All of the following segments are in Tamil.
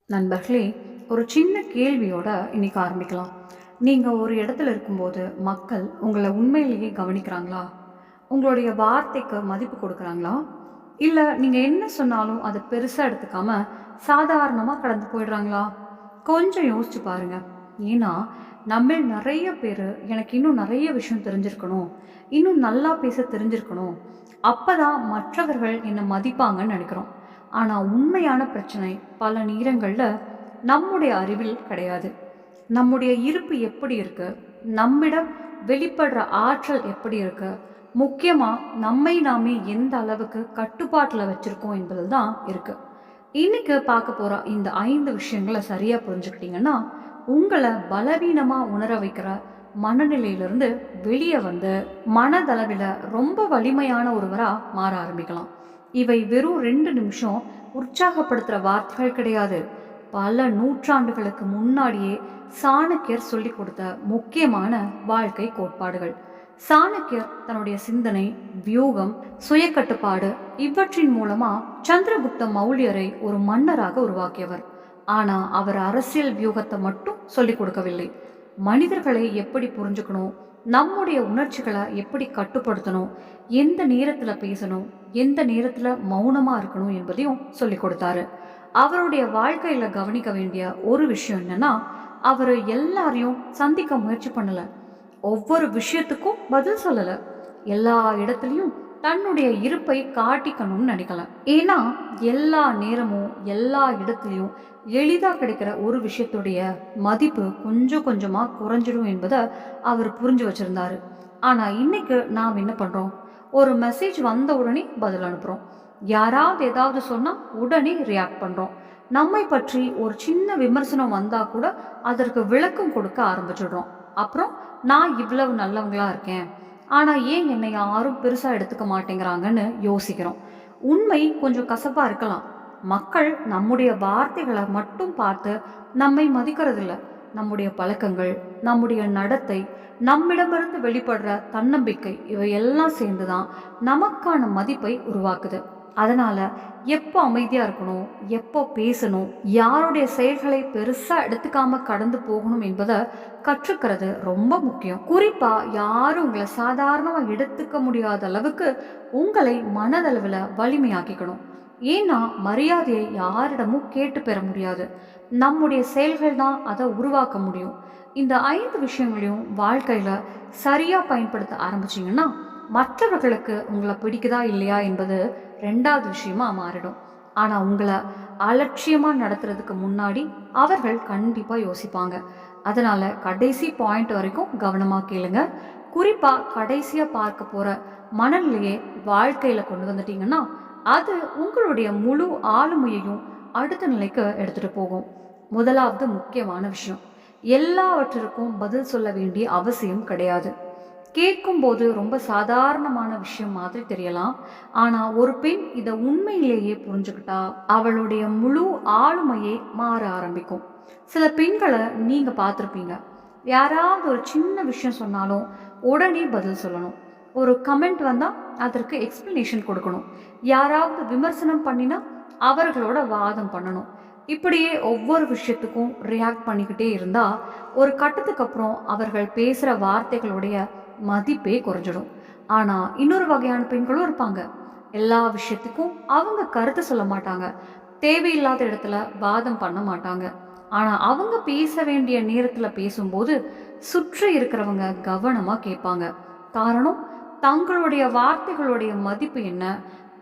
நண்பர்களே, ஒரு சின்ன கேள்வியோட இன்னைக்கு ஆரம்பிக்கலாம். நீங்க ஒரு இடத்துல இருக்கும்போது, மக்கள் உங்கள உண்மையிலேயே கவனிக்கிறாங்களா? உங்களுடைய வார்த்தைக்கு மதிப்பு குடுக்குறாங்களா? இல்ல நீங்க என்ன சொன்னாலும் அத பெருசா எடுத்துக்காம, சாதாரணமா கடந்து போயிடுறாங்களா? கொஞ்சம் யோசிச்சு பாருங்க. ஏன்னா, நம்மில் நெறைய பேரு, எனக்கு இன்னும் நெறைய விஷயம் தெரிஞ்சிருக்கணும். இன்னும் நல்லா பேச தெரிஞ்சிருக்கணும். அப்பதான் மற்றவர்கள் என்ன மதிப்பாங்கன்னு நெனைக்கிறோம். ஆனா உண்மையான பிரச்சனை பல நேரங்கள்ல நம்முடைய அறிவில் கிடையாது. நம்முடைய இருப்பு எப்படி இருக்கு? நம்மிடம் வெளிப்படுற ஆற்றல் எப்படி இருக்கு? முக்கியமா நம்மை நாமே எந்த அளவுக்கு கட்டுப்பாட்டுல வச்சிருக்கோம் என்பதில் தான் இருக்கு. இன்னைக்கு பார்க்க போற இந்த 5 விஷயங்கள சரியா புரிஞ்சுக்கிட்டீங்கன்னா, உங்கள பலவீனமா உணர வைக்கிற மனநிலையிலிருந்து வெளிய வந்து, மனதளவில ரொம்ப வலிமையான ஒருவரா மாற ஆரம்பிக்கலாம். இவை வெறும் 2 நிமிஷம் உற்சாகப்படுத்துற வார்த்தைகள் கிடையாது. பல நூற்றாண்டுகளுக்கு முன்னாடியே சாணக்கியர் சொல்லிக் கொடுத்த முக்கியமான வாழ்க்கை கோட்பாடுகள். சாணக்கியர் தன்னுடைய சிந்தனை, வியூகம், சுயக்கட்டுப்பாடு இவற்றின் மூலமா சந்திரகுப்த மௌரியரை ஒரு மன்னராக உருவாக்கியவர். ஆனா அவர் அரசியல் வியூகத்தை மட்டும் சொல்லிக் கொடுக்கவில்லை. மனிதர்களை எப்படி புரிஞ்சுக்கணும், நம்முடைய உணர்ச்சிகளை எப்படி கட்டுப்படுத்தணும், எந்த நேரத்துல பேசணும், எந்த நேரத்துல மௌனமா இருக்கணும் என்பதையும் சொல்லிக் கொடுத்தாரு. அவருடைய வாழ்க்கையில கவனிக்க வேண்டிய ஒரு விஷயம் என்னன்னா, அவரு எல்லாரையும் சந்திக்க முயற்சி பண்ணல. ஒவ்வொரு விஷயத்துக்கும் பதில் சொல்லல. எல்லா இடத்துலயும் தன்னுடைய இருப்பை காட்டிக்கணும்னு நினைக்கல. ஏன்னா எல்லா நேரமும் எல்லா இடத்துலயும் எளிதா கிடைக்கிற ஒரு விஷயத்துடைய மதிப்பு கொஞ்சம் கொஞ்சமா குறைஞ்சிடும் என்பதை அவர் புரிஞ்சு வச்சிருந்தாரு. ஆனா இன்னைக்கு நாம் என்ன பண்றோம்? ஒரு மெசேஜ் வந்த உடனே பதில் அனுப்புறோம். யாராவது ஏதாவது சொன்னா உடனே ரியாக்ட் பண்றோம். நம்மை பற்றி ஒரு சின்ன விமர்சனம் வந்தா கூட அதற்கு விளக்கம் கொடுக்க ஆரம்பிச்சிடுறோம். அப்புறம் நான் இவ்வளவு நல்லவங்களா இருக்கேன், ஆனா ஏன் என்னை யாரும் பெருசா எடுத்துக்க மாட்டேங்கிறாங்கன்னு யோசிக்கிறோம். உண்மை கொஞ்சம் கசப்பா இருக்கலாம். மக்கள் நம்முடைய வார்த்தைகளை மட்டும் பார்த்து நம்மை மதிக்கிறதில்ல. நம்முடைய பழக்கங்கள், நம்முடைய நடத்தை, நம்மிடமிருந்து வெளிப்படுற தன்னம்பிக்கை இவையெல்லாம் சேர்ந்துதான் நமக்கான மதிப்பை உருவாக்குது. அதனால எப்போ அமைதியா இருக்கணும், எப்போ பேசணும், யாருடைய செயல்களை பெருசா எடுத்துக்காம கடந்து போகணும் என்பதை கற்றுக்கிறது ரொம்ப முக்கியம். குறிப்பா யாரும் உங்களை சாதாரணமா எடுத்துக்க முடியாத அளவுக்கு உங்களை மனதளவில் வலிமையாக்கிக்கணும். ஏன்னா மரியாதையை யாரிடமும் கேட்டு பெற முடியாது. நம்முடைய செயல்கள் தான் அதை உருவாக்க முடியும். இந்த 5 விஷயங்களையும் வாழ்க்கையில சரியா பயன்படுத்த ஆரம்பிச்சீங்கன்னா, மற்றவர்களுக்கு உங்களை பிடிக்குதா இல்லையா என்பது 2வது விஷயமா மாறிடும். ஆனா உங்களை அலட்சியமா நடத்துறதுக்கு முன்னாடி அவர்கள் கண்டிப்பா யோசிப்பாங்க. அதனால கடைசி பாயிண்ட் வரைக்கும் கவனமா கேளுங்க. குறிப்பா கடைசியா பார்க்க போற மனநிலையை வாழ்க்கையில கொண்டு வந்துட்டீங்கன்னா, அது உங்களுடைய முழு ஆளுமையையும் அடுத்த நிலைக்கு எடுத்துட்டு போகும். முதலாவது முக்கியமான விஷயம், எல்லாவற்றிற்கும் பதில் சொல்ல வேண்டிய அவசியம் கிடையாது. கேட்கும்போது ரொம்ப சாதாரணமான விஷயம் மாதிரி தெரியலாம். ஆனா ஒரு பெண் இதை உண்மையிலேயே புரிஞ்சுக்கிட்டா அவளுடைய முழு ஆளுமையே மாற ஆரம்பிக்கும். சில பெண்களை நீங்க பார்த்துருப்பீங்க. யாராவது ஒரு சின்ன விஷயம் சொன்னாலும் உடனே பதில் சொல்லணும். ஒரு கமெண்ட் வந்தா அதற்கு எக்ஸ்பிளனேஷன் கொடுக்கணும். யாராவது விமர்சனம் பண்ணினா அவர்களோட வாதம் பண்ணணும். இப்படியே ஒவ்வொரு விஷயத்துக்கும் ரியாக்ட் பண்ணிக்கிட்டே இருந்தா ஒரு கட்டத்துக்கு அப்புறம் அவர்கள் பேசுற வார்த்தைகளுடைய மதிப்பே குறைஞ்சிடும். ஆனா இன்னொரு வகையான பெண்களும் இருப்பாங்க. எல்லா விஷயத்துக்கும் அவங்க கருத்து சொல்ல மாட்டாங்க. தேவையில்லாத இடத்துல வாதம் பண்ண மாட்டாங்க. ஆனா அவங்க பேச வேண்டிய நேரத்துல பேசும்போது சுற்றி இருக்கிறவங்க கவனமா கேட்பாங்க. காரணம், தங்களுடைய வார்த்தைகளுடைய மதிப்பு என்ன,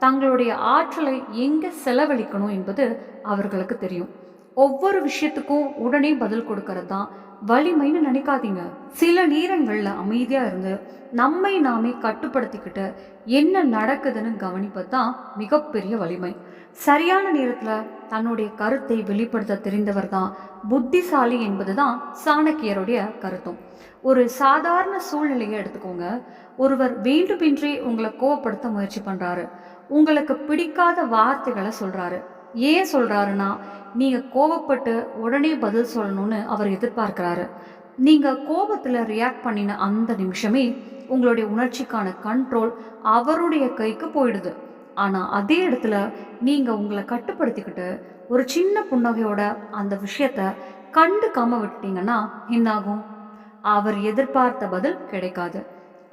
தங்களுடைய ஆற்றலை எங்க செலவழிக்கணும் என்பது அவர்களுக்கு தெரியும். ஒவ்வொரு விஷயத்துக்கும் உடனே பதில் கொடுக்கறது தான் வலிமைன்னு நினைக்காதீங்க. சில நேரங்கள்ல அமைதியா இருந்து நம்மை நாமே கட்டுப்படுத்திக்கிட்டு என்ன நடக்குதுன்னு கவனிப்பது தான் மிகப்பெரிய வலிமை. சரியான நேரத்துல தன்னுடைய கருத்தை வெளிப்படுத்த தெரிந்தவர் தான் புத்திசாலி என்பதுதான் சாணக்கியருடைய கருத்தும். ஒரு சாதாரண சூழ்நிலையை எடுத்துக்கோங்க. ஒருவர் வேண்டுமென்றே உங்களை கோவப்படுத்த முயற்சி பண்றாரு. உங்களுக்கு பிடிக்காத வார்த்தைகளை சொல்றாரு. ஏன் சொல்றாருன்னா, நீங்க கோவப்பட்டு உடனே பதில் சொல்லணும்னு அவர் எதிர்பார்க்கிறாரு. நீங்க கோபத்துல ரியாக்ட் பண்ணின அந்த நிமிஷமே உங்களுடைய உணர்ச்சிக்கான கண்ட்ரோல் அவருடைய கைக்கு போயிடுது. ஆனால் அதே இடத்துல நீங்கள் உங்களை கட்டுப்படுத்திக்கிட்டு ஒரு சின்ன புன்னகையோட அந்த விஷயத்த கண்டுக்காம விட்டுட்டீங்கன்னா என்னாகும்? அவர் எதிர்பார்த்த பதில் கிடைக்காது.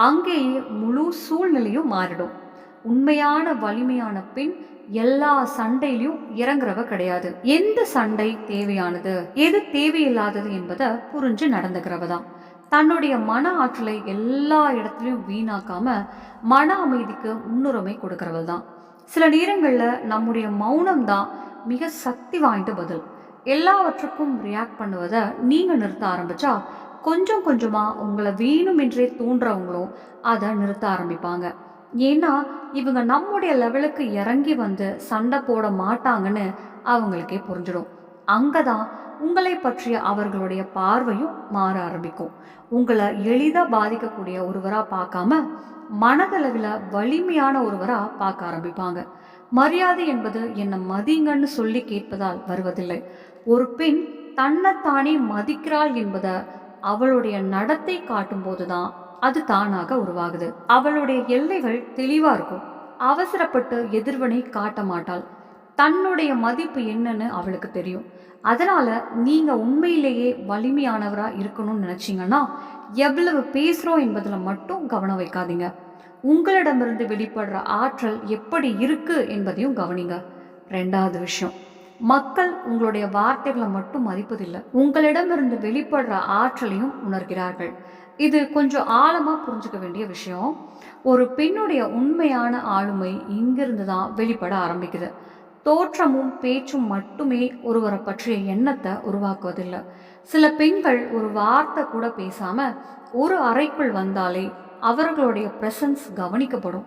அங்கேயே முழு சூழ்நிலையும் மாறிடும். உண்மையான வலிமையான பெண் எல்லா சண்டையிலும் இறங்குறவ கிடையாது. எந்த சண்டை தேவையானது, எது தேவையில்லாதது என்பதை புரிஞ்சு நடந்துக்கிறவ தான். தன்னுடைய மன ஆற்றலை எல்லா இடத்துலையும் வீணாக்காம மன அமைதிக்கு முன்னுரிமை கொடுக்கறவள் தான். சில நேரங்களில் நம்முடைய மௌனம் தான் மிக சக்தி வாய்ந்த பதில். எல்லாவற்றுக்கும் ரியாக்ட் பண்ணுவதை நீங்கள் நிறுத்த ஆரம்பிச்சா கொஞ்சம் கொஞ்சமாக உங்களை வேணுமென்றே தூண்டுறவங்களும் அதை நிறுத்த ஆரம்பிப்பாங்க. ஏன்னா இவங்க நம்முடைய லெவலுக்கு இறங்கி வந்து சண்டை போட மாட்டாங்கன்னு அவங்களுக்கே புரிஞ்சிடும். அங்கே தான் உங்களை பற்றிய அவர்களுடைய பார்வையும் மாற ஆரம்பிக்கும். உங்களை எளிதாக பாதிக்கக்கூடிய ஒருவராக பார்க்காம மனதளவில் வலிமையான ஒருவராக பார்க்க ஆரம்பிப்பாங்க. மரியாதை என்பது என்னை மதிங்கன்னு சொல்லி கேட்பதால் வருவதில்லை. ஒரு பெண் தன்னைத்தானே மதிக்கிறாள் என்பதை அவளுடைய நடத்தை காட்டும் போதுதான் அது தானாக உருவாகுது. அவளுடைய எல்லைகள் தெளிவா இருக்கும். அவசரப்பட்டு எதிர்வினை காட்ட மாட்டாள். தன்னுடைய மதிப்பு என்னன்னு அவளுக்கு தெரியும். அதனால நீங்க உண்மையிலேயே வலிமையானவரா இருக்கணும்னு நினைச்சீங்கன்னா எவ்வளவு பேசுறோம் என்பதுல மட்டும் கவனம் வைக்காதீங்க. உங்களிடமிருந்து வெளிப்படுற ஆற்றல் எப்படி இருக்கு என்பதையும் கவனிங்க. ரெண்டாவது விஷயம், மக்கள் உங்களுடைய வார்த்தைகளை மட்டும் மதிப்பதில்லை, உங்களிடமிருந்து வெளிப்படுற ஆற்றலையும் உணர்கிறார்கள். இது கொஞ்சம் ஆழமா புரிஞ்சுக்க வேண்டிய விஷயம். ஒரு பெண்ணுடைய உண்மையான ஆளுமை இங்கிருந்து தான் வெளிப்பட ஆரம்பிக்குது. தோற்றமும் பேச்சும் மட்டுமே ஒருவரை பற்றிய எண்ணத்தை உருவாக்குவதில்லை. சில பெண்கள் ஒரு வார்த்தை கூட பேசாம ஒரு அறைக்குள் வந்தாலே அவர்களுடைய பிரசன்ஸ் கவனிக்கப்படும்.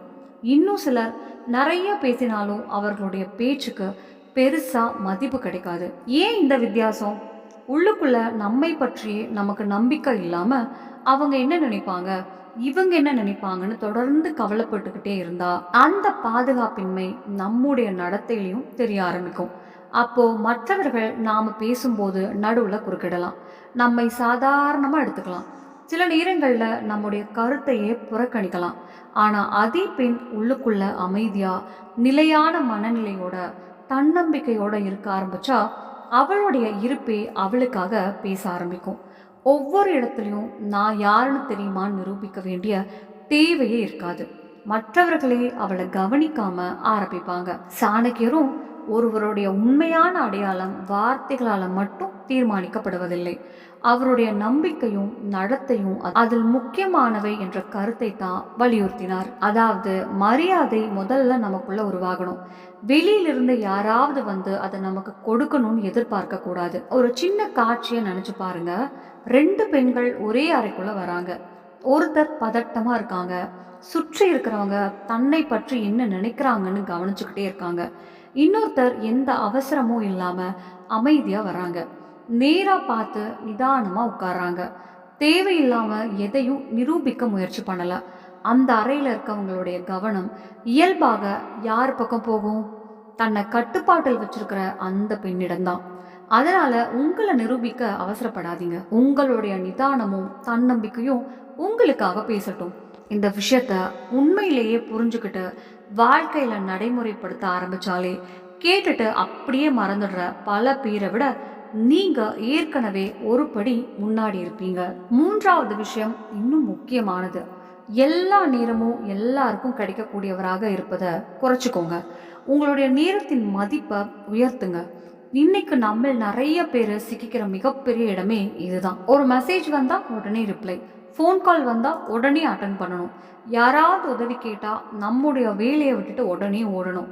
இன்னும் சிலர் நிறைய பேசினாலும் அவர்களுடைய பேச்சுக்கு பெருசா மதிப்பு கிடைக்காது. ஏன் இந்த வித்தியாசம்? உள்ளுக்குள்ள நம்மை பற்றியே நமக்கு நம்பிக்கை இல்லாம அவங்க என்ன நினைப்பாங்க, இவங்க என்ன நினைப்பாங்கன்னு தொடர்ந்து கவலைப்பட்டுக்கிட்டே இருந்தா அந்த பாதுகாப்பின்மை நம்முடைய நடத்தையிலையும் தெரிய ஆரம்பிக்கும். அப்போ மற்றவர்கள் நாம பேசும்போது நடுவுல குறுக்கிடலாம், நம்மை சாதாரணமா எடுத்துக்கலாம், சில நேரங்கள்ல நம்முடைய கருத்தையே புறக்கணிக்கலாம். ஆனா அதே பெண் உள்ளுக்குள்ள அமைதியா நிலையான மனநிலையோட தன்னம்பிக்கையோட இருக்க ஆரம்பிச்சா அவளுடைய இருப்பே அவளுக்காக பேச ஆரம்பிக்கும். ஒவ்வொரு இடத்துலையும் நான் யாருன்னு தெரியுமான்னு நிரூபிக்க வேண்டிய தேவையே இருக்காது. மற்றவர்களே அவளை கவனிக்காம ஆரம்பிப்பாங்க. சாணக்கியரும் ஒருவருடைய உண்மையான அடையாளம் வார்த்தைகளால மட்டும் தீர்மானிக்கப்படுவதில்லை, அவருடைய நம்பிக்கையும் நடத்தையும் அதில் முக்கியமானவை என்ற கருத்தை தான் வலியுறுத்தினார். அதாவது மரியாதை முதல்ல நமக்குள்ள உருவாகணும். வெளியிலிருந்து யாராவது வந்து அதை நமக்கு கொடுக்கணும்னு எதிர்பார்க்க கூடாது. ஒரு சின்ன காட்சியை நினைச்சு பாருங்க. ரெண்டு பெண்கள் ஒரே அறைக்குள்ள வராங்க. ஒருத்தர் பதட்டமா இருக்காங்க, சுற்றி இருக்கிறவங்க தன்னை பற்றி என்ன நினைக்கிறாங்கன்னு கவனிச்சுக்கிட்டே இருக்காங்க. இன்னொருத்தர் எந்த அவசரமும் இல்லாம அமைதியா வராங்க, நேரா பார்த்து நிதானமா உட்கார்றாங்க, தேவையில்லாம எதையும் நிரூபிக்க முயற்சி பண்ணல. அந்த அறையில இருக்கவங்களுடைய கவனம் இயல்பாக யார் பக்கம் போகும்? தன்னை கட்டுப்பாட்டில் வச்சிருக்கிற அந்த பெண்ணிடம்தான். அதனால உங்களை நிரூபிக்க அவசரப்படாதீங்க. உங்களுடைய நிதானமும் தன்னம்பிக்கையும் உங்களுக்காக பேசட்டும். இந்த விஷயத்த உண்மையிலேயே புரிஞ்சுக்கிட்டு வாழ்க்கையில நடைமுறைப்படுத்த ஆரம்பிச்சாலே கேட்டுட்டு அப்படியே மறந்துடுற பல பேரை விட நீங்க ஏற்கனவே ஒரு படி முன்னாடி இருப்பீங்க. மூன்றாவது விஷயம் இன்னும் முக்கியமானது. எல்லா நேரமும் எல்லாருக்கும் கிடைக்கக்கூடியவராக இருப்பதை குறைச்சிக்கோங்க. உங்களுடைய நேரத்தின் மதிப்பை உயர்த்துங்க. இன்னைக்கு நம்ம நிறைய பேர் சிக்கிக்கிற மிகப்பெரிய இடமே இதுதான். ஒரு மெசேஜ் வந்தா உடனே ரிப்ளை, ஃபோன் கால் வந்தா உடனே அட்டன் பண்ணணும், யாராவது உதவி கேட்டா நம்முடைய வேலையை விட்டுட்டு உடனே ஓடணும்.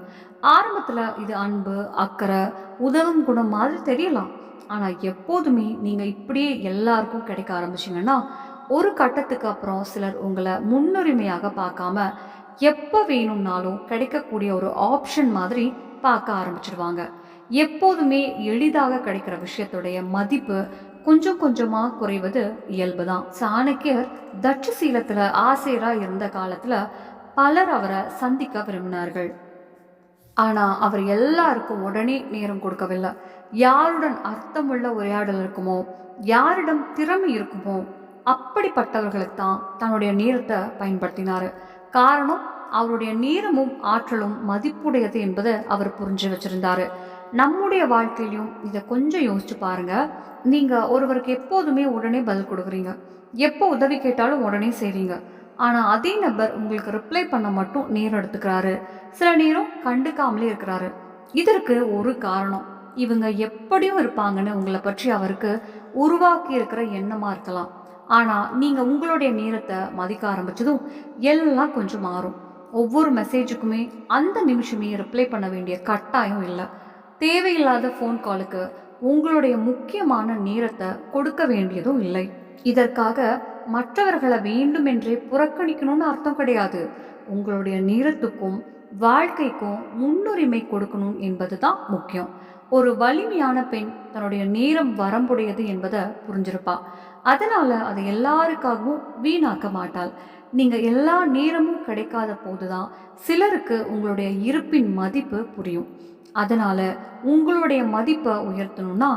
ஆரம்பத்துல இது அன்பு அக்கறை உதவும் குணம் மாதிரி தெரியலாம். ஆனா எப்போதுமே நீங்க இப்படியே எல்லாருக்கும் கிடைக்க ஆரம்பிச்சிங்கன்னா ஒரு கட்டத்துக்கு அப்புறம் சிலர் உங்களை முன்னுரிமையாக பார்க்காம எப்போ வேணும்னாலும் கிடைக்கக்கூடிய ஒரு ஆப்ஷன் மாதிரி பார்க்க ஆரம்பிச்சிடுவாங்க. எப்போதுமே எளிதாக கிடைக்கிற விஷயத்துடைய மதிப்பு கொஞ்சம் கொஞ்சமா குறைவது இயல்புதான். சாணக்கியர் தட்சசீலத்துல ஆசிரியரா இருந்த காலத்துல பலர் அவரை சந்திக்க விரும்பினார்கள். ஆனா அவர் எல்லாருக்கும் உடனே நேரம் கொடுக்கவில்லை. யாருடன் அர்த்தமுள்ள உரையாடல் இருக்குமோ, யாரிடம் திறமை இருக்குமோ அப்படிப்பட்டவர்களுக்கு தான் தன்னுடைய நேரத்தை பயன்படுத்தினாரு. காரணம், அவருடைய நேரமும் ஆற்றலும் மதிப்புடையது என்பதை அவர் புரிஞ்சு வச்சிருந்தாரு. நம்முடைய வாழ்க்கையிலும் இதை கொஞ்சம் யோசிச்சு பாருங்க. நீங்க ஒருவருக்கு எப்போதுமே உடனே பதில் கொடுக்குறீங்க, எப்போ உதவி கேட்டாலும் உடனே செய்றீங்க. ஆனா அதே நபர் உங்களுக்கு ரிப்ளை பண்ண மட்டும் நேரம் எடுத்துக்கிறாரு, சில நேரம் கண்டுக்காமலே இருக்கிறாரு. இதற்கு ஒரு காரணம், இவங்க எப்படியும் இருப்பாங்கன்னு உங்களை பற்றி அவருக்கு உருவாக்கி இருக்கிற எண்ணமா இருக்கலாம். ஆனா நீங்க உங்களுடைய நேரத்தை மதிக்க ஆரம்பிச்சதும் எல்லாம் கொஞ்சம் மாறும். ஒவ்வொரு மெசேஜுக்குமே அந்த நிமிஷமே ரிப்ளை பண்ண வேண்டிய கட்டாயம் இல்லை. தேவையில்லாத ஃபோன் காலுக்கு உங்களுடைய முக்கியமான நேரத்தை கொடுக்க வேண்டியதும் இல்லை. இதற்காக மற்றவர்களை வேண்டுமென்றே புறக்கணிக்கணும்னு அர்த்தம் கிடையாது. உங்களுடைய நேரத்துக்கும் வாழ்க்கைக்கும் முன்னுரிமை கொடுக்கணும் என்பதுதான் முக்கியம். ஒரு வலிமையான பெண் தன்னுடைய நேரம் வரம்புடையது என்பதை புரிஞ்சிருப்பா. அதனால அதை எல்லாருக்காகவும் வீணாக்க மாட்டாள். நீங்க எல்லா நேரமும் கிடைக்காத போதுதான் சிலருக்கு உங்களுடைய இருப்பின் மதிப்பு புரியும். அதனால உங்களுடைய மதிப்பை உயர்த்தணும்னா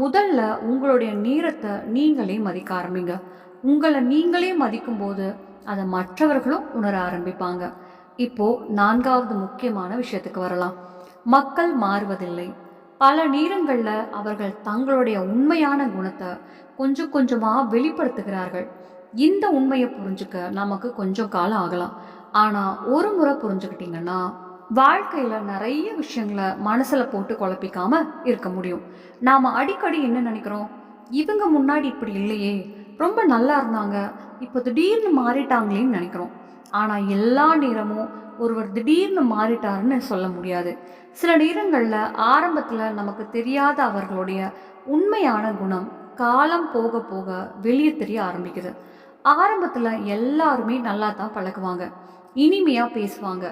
முதல்ல உங்களுடைய நேரத்தை நீங்களே மதிக்க ஆரம்பிங்க. உங்களை நீங்களே மதிக்கும் போது அதை மற்றவர்களும் உணர ஆரம்பிப்பாங்க. இப்போ 4வது முக்கியமான விஷயத்துக்கு வரலாம். மக்கள் மாறுவதில்லை. பல நேரங்கள்ல அவர்கள் தங்களுடைய உண்மையான குணத்தை கொஞ்சம் கொஞ்சமா வெளிப்படுத்துகிறார்கள். இந்த உண்மையை புரிஞ்சுக்க நமக்கு கொஞ்சம் காலம் ஆகலாம். ஆனா ஒரு முறை புரிஞ்சுக்கிட்டீங்கன்னா வாழ்க்கையில நிறைய விஷயங்களை மனசுல போட்டு குழப்பிக்காம இருக்க முடியும். நாம அடிக்கடி என்ன நினைக்கிறோம், இவங்க முன்னாடி இப்படி இல்லையே, ரொம்ப நல்லா இருந்தாங்க, இப்போ திடீர்னு மாறிட்டாங்களேன்னு நினைக்கிறோம். ஆனா எல்லா நேரமும் ஒருவர் திடீர்னு மாறிட்டாருன்னு சொல்ல முடியாது. சில நேரங்கள்ல ஆரம்பத்துல நமக்கு தெரியாத அவர்களுடைய உண்மையான குணம் காலம் போக போக வெளியே தெரிய ஆரம்பிக்குது. ஆரம்பத்துல எல்லாருமே நல்லா தான் பழகுவாங்க, இனிமையா பேசுவாங்க,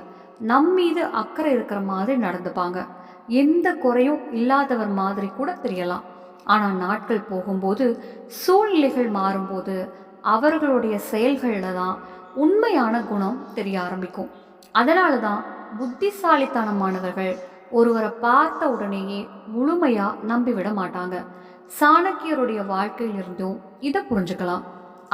நம் மீது அக்கறை இருக்கிற மாதிரி நடந்துப்பாங்க, எந்த குறையும் இல்லாதவர் மாதிரி கூட தெரியலாம். ஆனால் நாட்கள் போகும்போது, சூழ்நிலைகள் மாறும்போது அவர்களுடைய செயல்களில் தான் உண்மையான குணம் தெரிய ஆரம்பிக்கும். அதனால தான் புத்திசாலித்தனமானவர்கள் ஒருவரை பார்த்த உடனேயே முழுமையா நம்பிவிட மாட்டாங்க. சாணக்கியருடைய வாழ்க்கையிலிருந்தும் இதை புரிஞ்சுக்கலாம்.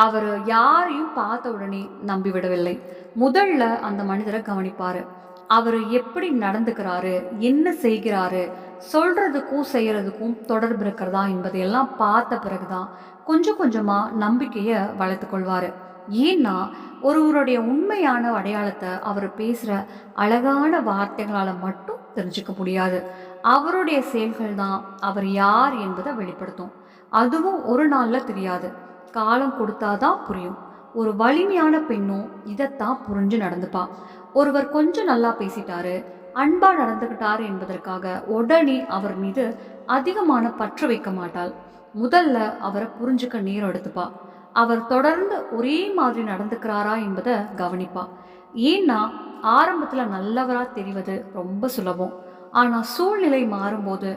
அவர் யாரையும் பார்த்த உடனே நம்பிவிடவில்லை. முதல்ல அந்த மனிதரை கவனிப்பாரு. அவர் எப்படி நடந்துக்கிறாரு, என்ன செய்கிறாரு, சொல்றதுக்கும் செய்யறதுக்கும் தொடர்பு இருக்கிறதா என்பதையெல்லாம் பார்த்த பிறகுதான் கொஞ்சம் கொஞ்சமா நம்பிக்கையை வளர்த்து கொள்வாரு. ஏன்னா ஒருவருடைய உண்மையான அடையாளத்தை அவர் பேசுற அழகான வார்த்தைகளால மட்டும் தெரிஞ்சுக்க முடியாது. அவருடைய செயல்கள் தான் அவர் யார் என்பதை வெளிப்படுத்தும். அதுவும் ஒரு நாள்ல தெரியாது, காலம் கொடுத்தாதான் புரியும். ஒரு வலிமையான பெண்ணும் இதைத்தான் புரிஞ்சு நடந்துப்பா. ஒருவர் கொஞ்சம் நல்லா பேசிட்டாரு, அன்பா நடந்துகிட்டாரு என்பதற்காக உடனே அவர் மீது அதிகமான பற்று வைக்க மாட்டாள். முதல்ல அவரை புரிஞ்சுக்க நேரம் எடுத்துப்பா. அவர் தொடர்ந்து ஒரே மாதிரி நடந்துக்கிறாரா என்பதை கவனிப்பா. ஏன்னா ஆரம்பத்துல நல்லவரா தெரிவது ரொம்ப சுலபம். ஆனா சூழ்நிலை மாறும்போது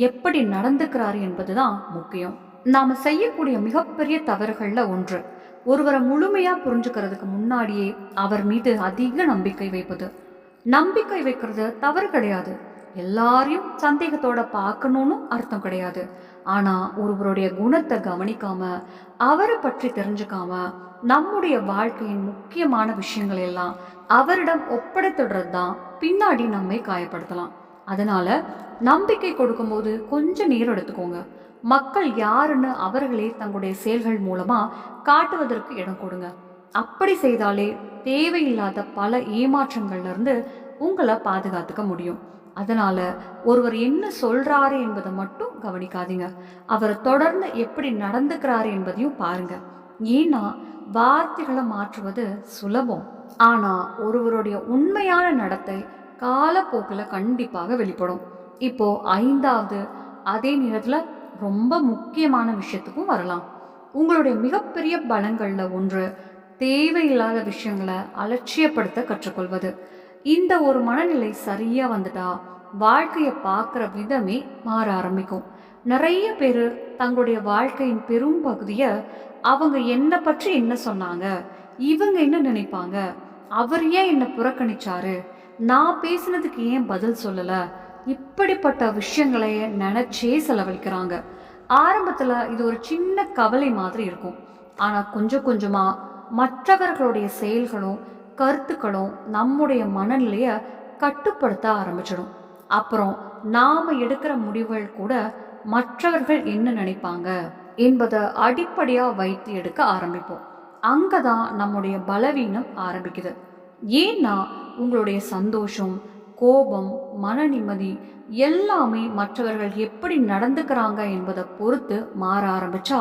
எப்படி நடந்துக்கிறாரு என்பதுதான் முக்கியம். நாம செய்யக்கூடிய மிகப்பெரிய தவறுகள்ல ஒன்று, ஒருவரை முழுமையா புரிஞ்சுக்கிறதுக்கு முன்னாடியே அவர் மீது அதிக நம்பிக்கை வைப்பது. நம்பிக்கை வைக்கிறது தவறு கிடையாது, எல்லாரையும் சந்தேகத்தோட பார்க்கணும்னு அர்த்தம் கிடையாது. ஆனா ஒருவருடைய குணத்தை கவனிக்காம, அவரை பற்றி தெரிஞ்சுக்காம, நம்முடைய வாழ்க்கையின் முக்கியமான விஷயங்கள் எல்லாம் அவரிடம் ஒப்படைத்துடுறது தான் பின்னாடி நம்மை காயப்படுத்தலாம். அதனால நம்பிக்கை கொடுக்கும்போது கொஞ்சம் நேரம் எடுத்துக்கோங்க. மக்கள் யாருன்னு அவர்களே தங்களுடைய செயல்கள் மூலமா காட்டுவதற்கு இடம் கொடுங்க. அப்படி செய்தாலே தேவையில்லாத பல ஏமாற்றங்கள்ல இருந்து உங்களை பாதுகாத்துக்க முடியும். அதனால ஒருவர் என்ன சொல்றாரு என்பதை மட்டும் கவனிக்காதீங்க, அவர் தொடர்ந்து எப்படி நடந்துக்கிறாரு என்பதையும் பாருங்க. ஏன்னா வார்த்தைகளை மாற்றுவது சுலபம், ஆனா ஒருவருடைய உண்மையான நடத்தை காலப்போக்கில் கண்டிப்பாக வெளிப்படும். இப்போ 5வது, அதே நேரத்துல ரொம்ப முக்கியமான விஷயத்துக்கும் வரலாம். உங்களுடைய மிகப்பெரிய பலங்கள்ல ஒன்று தேவையில்லாத விஷயங்களை அலட்சியப்படுத்த கற்றுக்கொள்வது. இந்த ஒரு மனநிலை சரியா வந்துட்டா வாழ்க்கையை பார்க்குற விதமே மாற ஆரம்பிக்கும். நிறைய பேர் தங்களுடைய வாழ்க்கையின் பெரும் பகுதியை அவங்க என்னை பற்றி என்ன சொன்னாங்க, இவங்க என்ன நினைப்பாங்க, அவர் ஏன் என்னை புறக்கணிச்சாரு, நான் பேசினதுக்கு ஏன் பதில் சொல்லலை, இப்படிப்பட்ட விஷயங்களை நினைச்சே செலவழிக்கிறாங்க. ஆரம்பத்துல இது ஒரு சின்ன கவலை மாதிரி இருக்கும். ஆனா கொஞ்சம் கொஞ்சமா மற்றவர்களுடைய செயல்களும் கருத்துக்களும் நம்முடைய மனநிலையை கட்டுப்படுத்த ஆரம்பிச்சிடும். அப்புறம் நாம் எடுக்கிற முடிவுகள் கூட மற்றவர்கள் என்ன நினைப்பாங்க என்பதை அடிப்படையாக வைத்து எடுக்க ஆரம்பிப்போம். அங்கே தான் நம்முடைய பலவீனம் ஆரம்பிக்குது. ஏன்னா உங்களுடைய சந்தோஷம், கோபம், மன நிம்மதி எல்லாமே மற்றவர்கள் எப்படி நடந்துக்கிறாங்க என்பதை பொறுத்து மாற ஆரம்பிச்சா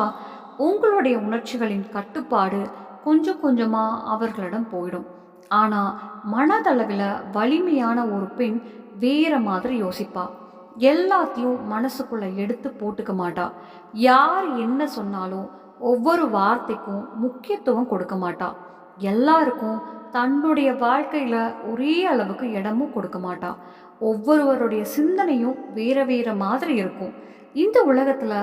உங்களுடைய உணர்ச்சிகளின் கட்டுப்பாடு கொஞ்சம் கொஞ்சமாக அவர்களிடம் போயிடும். ஆனால் மனதளவில் வலிமையான ஒரு பெண் வேற மாதிரி யோசிப்பா. எல்லாத்தையும் மனசுக்குள்ள எடுத்து போட்டுக்க மாட்டா. யார் என்ன சொன்னாலும் ஒவ்வொரு வார்த்தைக்கும் முக்கியத்துவம் கொடுக்க மாட்டா. எல்லாருக்கும் தன்னுடைய வாழ்க்கையில் ஒரே அளவுக்கு இடமும் கொடுக்க மாட்டா. ஒவ்வொருவருடைய சிந்தனையும் வேற வேற மாதிரி இருக்கும். இந்த உலகத்தில்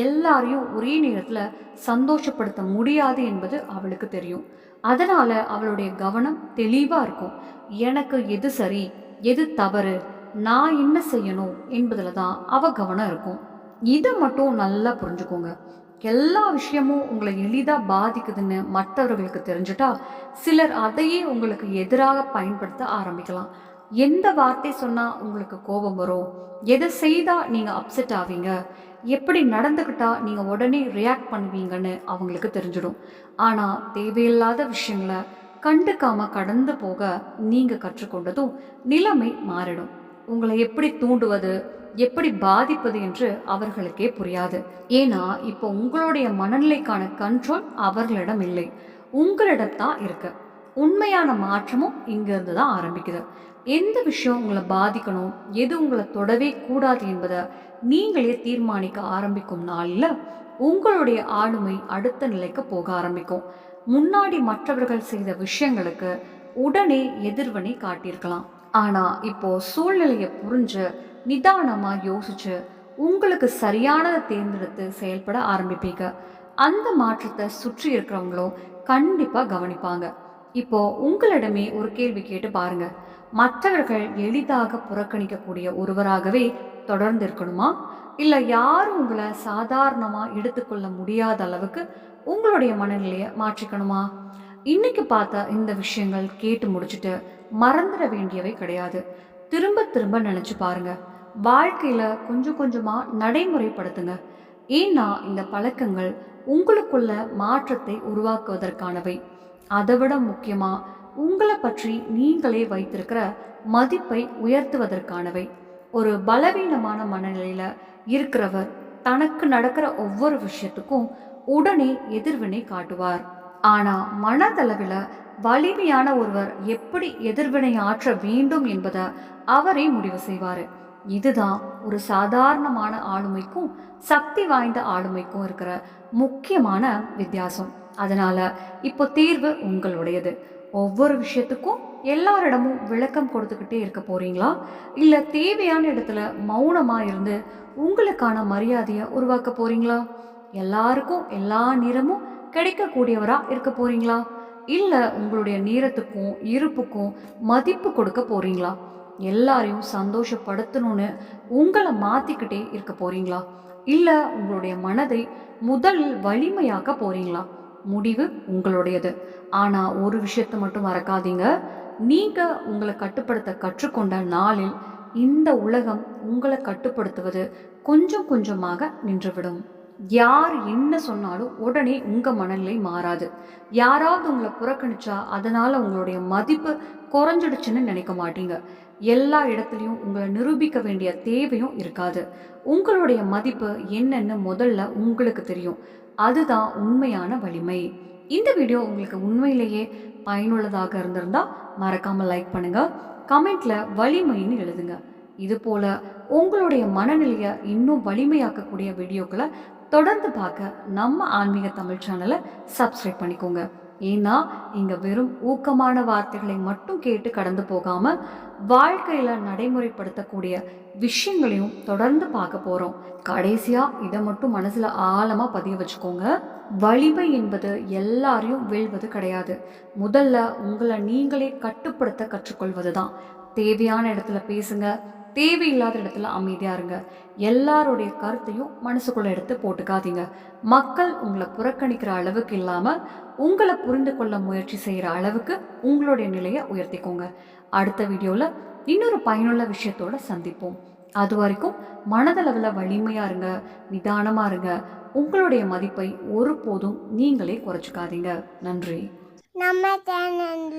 எல்லாரையும் ஒரே நேரத்தில் சந்தோஷப்படுத்த முடியாது என்பது அவளுக்கு தெரியும். அதனால் அவளுடைய கவனம் தெளிவாக இருக்கும். எனக்கு எது சரி, எது தவறு, நான் என்ன செய்யணும் என்பதில் தான் அவள் கவனம் இருக்கும். இதை மட்டும் நல்லா புரிஞ்சுக்கோங்க. எல்லா விஷயமும் உங்களை எளிதாக பாதிக்குதுன்னு மற்றவர்களுக்கு தெரிஞ்சுட்டா சிலர் அதையே உங்களுக்கு எதிராக பயன்படுத்த ஆரம்பிக்கலாம். எந்த வார்த்தை சொன்னால் உங்களுக்கு கோபம் வரும், எதை செய்தால் நீங்கள் அப்செட் ஆவீங்க, எப்படி நடந்துக்கிட்டா நீங்கள் உடனே ரியாக்ட் பண்ணுவீங்கன்னு அவங்களுக்கு தெரிஞ்சிடும். ஆனால் தேவையில்லாத விஷயங்களை கண்டுக்காமல் கடந்து போக நீங்கள் கற்றுக்கொண்டதும் நிலைமை மாறிடும். உங்களை எப்படி தூண்டுவது, எப்படி பாதிப்பது என்று அவர்களுக்கே புரியாது. ஏன்னா இப்போ உங்களுடைய மனநிலைக்கான கண்ட்ரோல் அவர்களிடம் இல்லை, உங்களிடம் தான் இருக்கு. உண்மையான மாற்றமும் இங்கிருந்து தான் ஆரம்பிக்குது. எந்த விஷயம் உங்களை பாதிக்கணும், எது உங்களை தொடவே கூடாது என்பதை நீங்களே தீர்மானிக்க ஆரம்பிக்கும் நாளில் உங்களுடைய ஆளுமை அடுத்த நிலைக்கு போக ஆரம்பிக்கும். முன்னாடி மற்றவர்கள் செய்த விஷயங்களுக்கு உடனே எதிர்வினை காட்டியிருக்கலாம். ஆனால் இப்போ சூழ்நிலையை புரிஞ்சு நிதானமாக யோசிச்சு உங்களுக்கு சரியானதை தேர்ந்தெடுத்து செயல்பட ஆரம்பிப்பீங்க. அந்த மாற்றத்தை சுற்றி இருக்கிறவங்களும் கண்டிப்பாக கவனிப்பாங்க. இப்போ உங்களிடமே ஒரு கேள்வி கேட்டு பாருங்க. மற்றவர்கள் எளிதாக புறக்கணிக்கக்கூடிய ஒருவராகவே தொடர்ந்து இருக்கணுமா, இல்லை யாரும் உங்களை சாதாரணமாக எடுத்துக்கொள்ள முடியாத அளவுக்கு உங்களுடைய மனநிலையை மாற்றிக்கணுமா? இன்னைக்கு பார்த்த இந்த விஷயங்கள் கேட்டு முடிச்சுட்டு மறந்துட வேண்டியவை கிடையாது. திரும்ப திரும்ப நினச்சி பாருங்க. வாழ்க்கையில் கொஞ்சம் கொஞ்சமாக நடைமுறைப்படுத்துங்க. ஏன்னா இந்த பழக்கங்கள் உங்களுக்குள்ள மாற்றத்தை உருவாக்குவதற்கானவை. அதை விட முக்கியமாக உங்களை பற்றி நீங்களே வைத்திருக்கிற மதிப்பை உயர்த்துவதற்கானவை. ஒரு பலவீனமான மனநிலையில் இருக்கிறவர் தனக்கு நடக்கிற ஒவ்வொரு விஷயத்துக்கும் உடனே எதிர்வினை காட்டுவார். ஆனால் மனதளவில் வலிமையான ஒருவர் எப்படி எதிர்வினை ஆற்ற வேண்டும் என்பதை அவரே முடிவு செய்வார். இதுதான் ஒரு சாதாரணமான ஆளுமைக்கும் சக்தி வாய்ந்த ஆளுமைக்கும் இருக்கிற முக்கியமான வித்தியாசம். அதனால இப்போ தீர்வு உங்களுடையது. ஒவ்வொரு விஷயத்துக்கும் எல்லாரிடமும் விளக்கம் கொடுத்துக்கிட்டே இருக்க போறீங்களா, இல்லை தேவையான இடத்துல மௌனமாக இருந்து உங்களுக்கான மரியாதையை உருவாக்க போறீங்களா? எல்லாருக்கும் எல்லா நேரமும் கிடைக்கக்கூடியவராக இருக்க போறீங்களா, இல்லை உங்களுடைய நேரத்துக்கும் இருப்புக்கும் மதிப்பு கொடுக்க போறீங்களா? எல்லாரையும் சந்தோஷப்படுத்தணும்னு உங்களை மாற்றிக்கிட்டே இருக்க போறீங்களா, இல்லை உங்களுடைய மனதை முதலில் வலிமையாக்க போறீங்களா? முடிவு உங்களுடையது. ஆனால் ஒரு விஷயத்தை மட்டும் மறக்காதீங்க. நீங்கள் உங்களை கட்டுப்படுத்த கற்றுக்கொண்ட நாளில் இந்த உலகம் உங்களை கட்டுப்படுத்துவது கொஞ்சம் கொஞ்சமாக நின்றுவிடும். யார் என்ன சொன்னாலும் உடனே உங்கள் மனநிலை மாறாது. யாராவது உங்களை புறக்கணிச்சா அதனால் உங்களுடைய மதிப்பு குறைஞ்சிடுச்சுன்னு நினைக்க மாட்டீங்க. எல்லா இடத்துலையும் உங்களை நிரூபிக்க வேண்டிய தேவையும் இருக்காது. உங்களுடைய மதிப்பு என்னன்னு முதல்ல உங்களுக்கு தெரியும். அதுதான் உண்மையான வலிமை. இந்த வீடியோ உங்களுக்கு உண்மையிலேயே பயனுள்ளதாக இருந்திருந்தா மறக்காமல் லைக் பண்ணுங்க, கமெண்ட்ல வலிமைன்னு எழுதுங்க. இது போல உங்களுடைய மனநிலையை இன்னும் வலிமையாக்கக்கூடிய வீடியோக்களை தொடர்ந்து பார்க்க நம்ம ஆன்மீக தமிழ் சேனலை சப்ஸ்கிரைப் பண்ணிக்கோங்க. ஏன்னா இங்கே வெறும் ஊக்கமான வார்த்தைகளை மட்டும் கேட்டு கடந்து போகாமல் வாழ்க்கையில் நடைமுறைப்படுத்தக்கூடிய விஷயங்களையும் தொடர்ந்து பார்க்க போகிறோம். கடைசியாக இதை மட்டும் மனசில் ஆழமாக பதிய வச்சுக்கோங்க. வலிமை என்பது எல்லாரையும் வெல்வது கிடையாது. முதல்ல உங்களை நீங்களே கட்டுப்படுத்த கற்றுக்கொள்வது தான். தேவையான இடத்துல பேசுங்க, தேவையில்லாத இடத்துல அமைதியாக இருங்க. எல்லாருடைய கருத்தையும் மனசுக்குள்ளே எடுத்து போட்டுக்காதீங்க. மக்கள் உங்களை புறக்கணிக்கிற அளவுக்கு இல்லாமல் உங்களை புரிந்து கொள்ள முயற்சி செய்கிற அளவுக்கு உங்களுடைய நிலையை உயர்த்திக்கோங்க. அடுத்த வீடியோவில் இன்னொரு பயனுள்ள விஷயத்தோட சந்திப்போம். அது வரைக்கும் மனதளவில் வலிமையாக இருங்க, நிதானமாக இருங்க. உங்களுடைய மதிப்பை ஒருபோதும் நீங்களே குறைச்சிக்காதீங்க. நன்றி. நம்ம சேனல்